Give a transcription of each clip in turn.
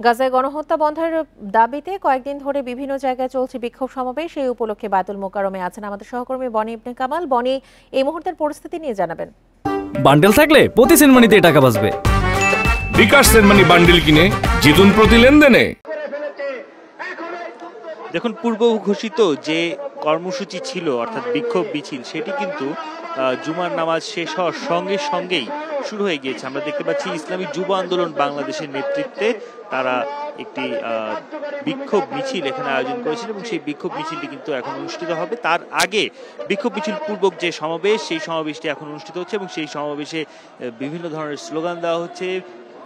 গাজায় গণহত্যা বন্ধের দাবিতে কয়েকদিন ধরে বিভিন্ন জায়গায় চলছে বিক্ষোভ সমাবেশ। সেই উপলক্ষে বায়তুল মোকাররমে আছেন আমাদের সহকর্মী বনি ইবনে কামাল। বনি, এই মুহূর্তের পরিস্থিতি নিয়ে জানাবেন। বান্ডেল থাকলে প্রতি সেনমানিতে টাকা বাঁচবে। বিকাশ সেনমানি বান্ডেল কিনে জিতুন প্রতি লেনদেনে। দেখুন, পূর্ব ঘোষিত যে কর্মসূচি ছিল অর্থাৎ বিক্ষোভ মিছিল, সেটি কিন্তু জুমার নামাজ শেষ হওয়ার সঙ্গে সঙ্গেই শুরু হয়ে গিয়েছে। আমরা দেখতে পাচ্ছি ইসলামী যুব আন্দোলন বাংলাদেশের নেতৃত্বে তারা একটি বিক্ষোভ মিছিল এখানে আয়োজন করেছিল এবং সেই বিক্ষোভ মিছিলটি কিন্তু এখন অনুষ্ঠিত হবে। তার আগে বিক্ষোভ মিছিল পূর্বক যে সমাবেশ, সেই সমাবেশটি এখন অনুষ্ঠিত হচ্ছে এবং সেই সমাবেশে বিভিন্ন ধরনের স্লোগান দেওয়া হচ্ছে।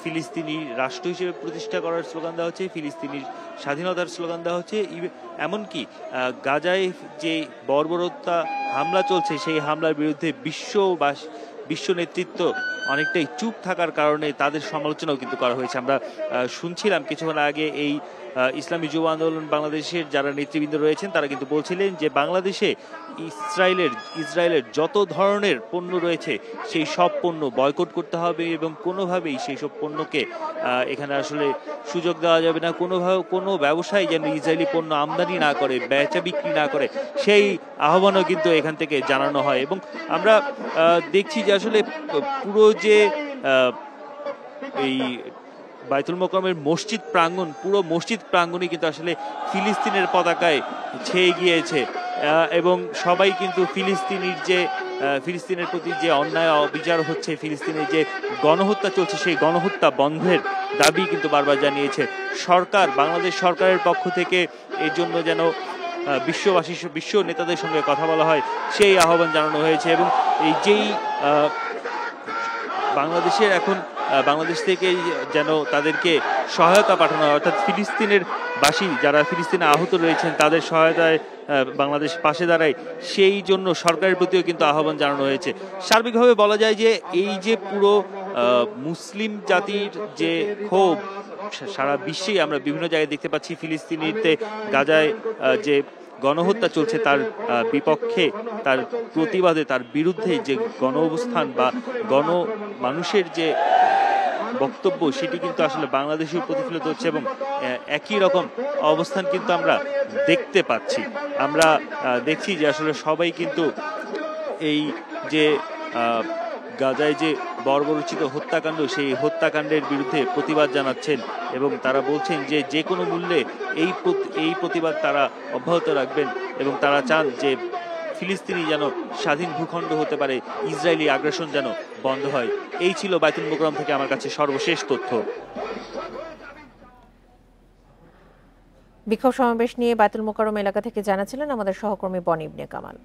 ফিলিস্তিনি রাষ্ট্র হিসেবে প্রতিষ্ঠা করার স্লোগান দেওয়া হচ্ছে, ফিলিস্তিনির স্বাধীনতার স্লোগান দেওয়া হচ্ছে। এমনকি গাজায় যে বর্বরতা হামলা চলছে, সেই হামলার বিরুদ্ধে বিশ্ব নেতৃত্ব অনেকটাই চুপ থাকার কারণে তাদের সমালোচনাও কিন্তু করা হয়েছে। আমরা শুনছিলাম কিছুক্ষণ আগে এই ইসলামী যুব আন্দোলন বাংলাদেশের যারা নেতৃবৃন্দ রয়েছেন তারা কিন্তু বলছিলেন যে বাংলাদেশে ইসরায়েলের যত ধরনের পণ্য রয়েছে সেই সব পণ্য বয়কট করতে হবে এবং কোনোভাবেই সেই সব পণ্যকে এখানে আসলে সুযোগ দেওয়া যাবে না। কোনো ব্যবসায়ী যেন ইসরায়েলি পণ্য আমদানি না করে, বেচা বিক্রি না করে, সেই আহ্বানও কিন্তু এখান থেকে জানানো হয়। এবং আমরা দেখছি যে আসলে পুরো যে এই বায়তুল মোকাররমের মসজিদ প্রাঙ্গণ, পুরো মসজিদ প্রাঙ্গণই কিন্তু আসলে ফিলিস্তিনের পতাকায় ছেয়ে গিয়েছে এবং সবাই কিন্তু ফিলিস্তিনের প্রতি যে অন্যায় অবিচার হচ্ছে, ফিলিস্তিনের যে গণহত্যা চলছে, সেই গণহত্যা বন্ধের দাবি কিন্তু বারবার জানিয়েছে সরকার। বাংলাদেশ সরকারের পক্ষ থেকে এর জন্য যেন বিশ্ব নেতাদের সঙ্গে কথা বলা হয়, সেই আহ্বান জানানো হয়েছে। এবং এই যেই বাংলাদেশ থেকে যেন তাদেরকে সহায়তা পাঠানো হয়, অর্থাৎ ফিলিস্তিনের বাসী যারা ফিলিস্তিনে আহত রয়েছেন তাদের সহায়তায় বাংলাদেশ পাশে দাঁড়ায়, সেই জন্য সরকারের প্রতিও কিন্তু আহ্বান জানানো হয়েছে। সার্বিকভাবে বলা যায় যে এই যে পুরো মুসলিম জাতির যে ক্ষোভ, সারা বিশ্বেই আমরা বিভিন্ন জায়গায় দেখতে পাচ্ছি ফিলিস্তিনিতে গাজায় যে গণহত্যা চলছে তার বিপক্ষে, তার প্রতিবাদে, তার বিরুদ্ধে যে গণ অবস্থান বা মানুষের যে বক্তব্য, সেটি কিন্তু আসলে বাংলাদেশেও প্রতিফলিত হচ্ছে এবং একই রকম অবস্থান কিন্তু আমরা দেখতে পাচ্ছি। আমরা দেখছি যে আসলে সবাই কিন্তু এই যে গাজায় যে বর্বরোচিত হত্যাকাণ্ড, সেই হত্যাকাণ্ডের বিরুদ্ধে প্রতিবাদ জানাচ্ছেন এবং তারা বলছেন যে যে কোনো মূল্যে এই প্রতিবাদ তারা অব্যাহত রাখবেন এবং তারা চান যে ফিলিস্তিনি যেন স্বাধীন ভূখণ্ড হতে পারে, ইসরায়েলি আগ্রাসন যেন বন্ধ হয়। এই ছিল বায়তুল মোকাররম থেকে আমার কাছে সর্বশেষ তথ্য। বিক্ষোভ সমাবেশ নিয়ে বায়তুল মোকাররম এলাকা থেকে জানাচ্ছিলেন আমাদের সহকর্মী বনি ইবনে কামাল।